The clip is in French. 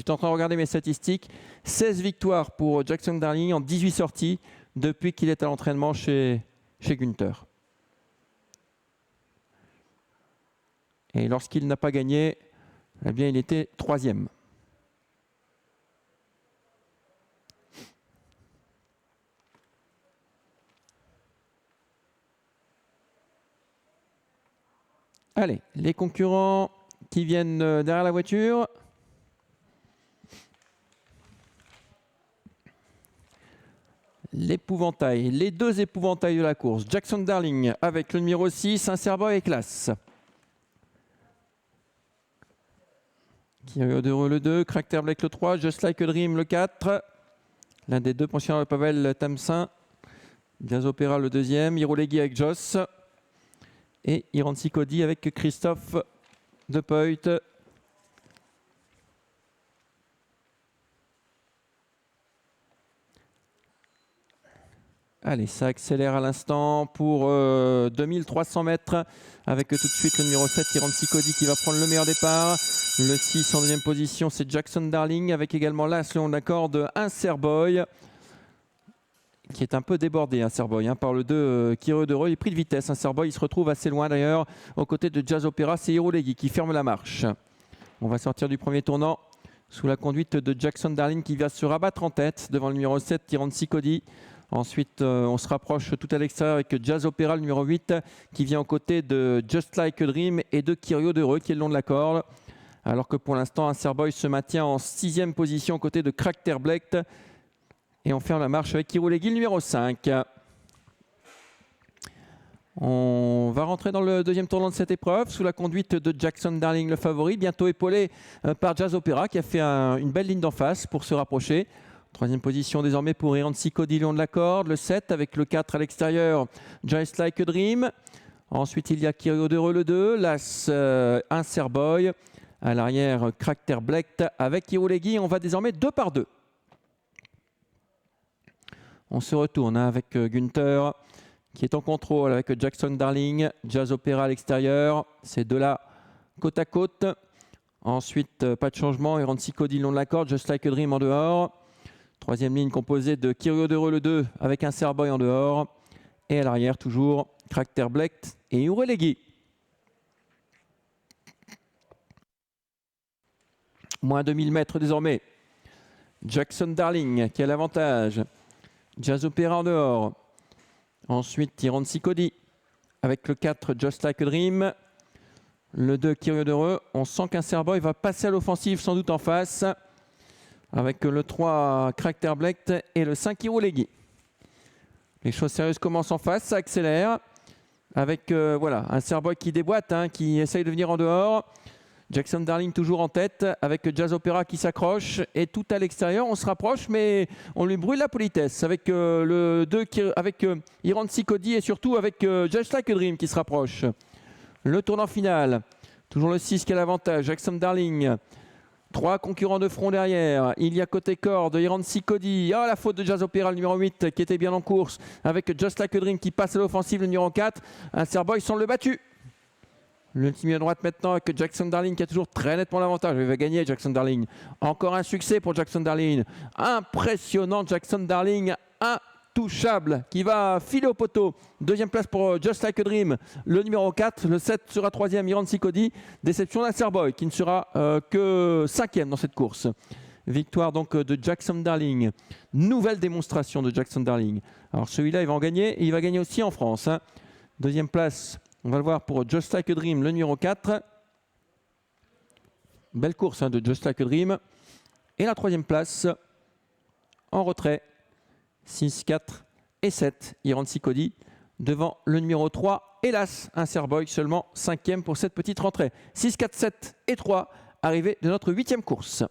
J'étais en train de regarder mes statistiques. 16 victoires pour Jackson Darling en 18 sorties depuis qu'il est à l'entraînement chez Günther. Et lorsqu'il n'a pas gagné, eh bien, il était 3e. Allez, les concurrents qui viennent derrière la voiture. L'épouvantail, les deux épouvantails de la course. Jackson Darling avec le numéro 6, un Serboy et classe. Kyrio Dereux le 2, Crackter Black le 3, Just Like a Dream le 4. L'un des deux pensionnaires de Pavel Tamsin. Jazz Opera le 2e, Hirolegui avec Joss. Et Iranzi Cody avec Christophe De Peut. Allez, ça accélère à l'instant pour 2300 mètres avec tout de suite le numéro 7, Iranzi Cody qui va prendre le meilleur départ. Le 6 en deuxième position, c'est Jackson Darling avec également l'As le long de la corde, un Serboy qui est un peu débordé, un Serboy, par le 2 Kyrio Dereux. Il est pris de vitesse, un Serboy, il se retrouve assez loin d'ailleurs. Aux côtés de Jazz Opera, c'est Hirolegui qui ferme la marche. On va sortir du premier tournant sous la conduite de Jackson Darling qui va se rabattre en tête devant le numéro 7, Iranzi Cody. Ensuite, on se rapproche tout à l'extérieur avec Jazz Opera, le numéro 8, qui vient aux côtés de Just Like a Dream et de Kyrio Dereux qui est le long de la corde. Alors que pour l'instant, un Serboy se maintient en 6e position aux côtés de Crackter Black. Et on ferme la marche avec Hirolegui, le numéro 5. On va rentrer dans le deuxième tournant de cette épreuve sous la conduite de Jackson Darling, le favori, bientôt épaulé par Jazz Opera qui a fait une belle ligne d'en face pour se rapprocher. 3e position désormais pour Iranzi Cody, le long de la corde, le 7 avec le 4 à l'extérieur, Just Like a Dream. Ensuite, il y a Kyrio Dereux le 2, l'As, un Serboy. À l'arrière, Crackter Black avec Hirolegui. On va désormais 2 par 2. On se retourne avec Günther qui est en contrôle avec Jackson Darling, Jazz Opera à l'extérieur. Ces deux-là côte à côte. Ensuite, pas de changement. Iranzi Cody le long de la corde, Just Like a Dream en dehors. 3e ligne composée de Kyrio Dereux le 2 avec un Serboy en dehors. Et à l'arrière, toujours Crackter Black et Hirolegui. Moins 2000 mètres désormais. Jackson Darling qui a l'avantage. Jazz Opera en dehors. Ensuite, Iranzi Cody avec le 4, Just Like a Dream. Le 2, Kyrio Dereux. On sent qu'un Serboy va passer à l'offensive sans doute en face. Avec le 3, Crackter Black et le 5, Hirolegui. Les choses sérieuses commencent en face, ça accélère. Avec voilà, un Serboy qui déboîte, qui essaye de venir en dehors. Jackson Darling toujours en tête avec Jazz Opera qui s'accroche et tout à l'extérieur on se rapproche mais on lui brûle la politesse avec le 2 avec Iranzi Cody et surtout avec Just Like a Dream qui se rapproche. Le tournant final, toujours le 6 qui a l'avantage, Jackson Darling. 3 concurrents de front derrière. Il y a côté corde Iranzi Cody. La faute de Jazz Opera, le numéro 8 qui était bien en course avec Just Like a Dream qui passe à l'offensive, le numéro 4. Un Serboy semble battu. Le team à droite maintenant avec Jackson Darling qui a toujours très nettement l'avantage. Il va gagner Jackson Darling. Encore un succès pour Jackson Darling. Impressionnant Jackson Darling. Intouchable qui va filer au poteau. 2e place pour Just Like a Dream. Le numéro 4. Le 7 sera 3e Iranzi Cody. Déception d'un Serboy qui ne sera que 5e dans cette course. Victoire donc de Jackson Darling. Nouvelle démonstration de Jackson Darling. Alors celui-là il va en gagner et il va gagner aussi en France. 2e place. On va le voir pour Just Like a Dream, le numéro 4. Belle course de Just Like a Dream. Et la 3e place, en retrait, 6, 4 et 7, Iranzi Cody, devant le numéro 3, hélas, un Serboy, seulement 5e pour cette petite rentrée. 6, 4, 7 et 3, arrivée de notre 8e course.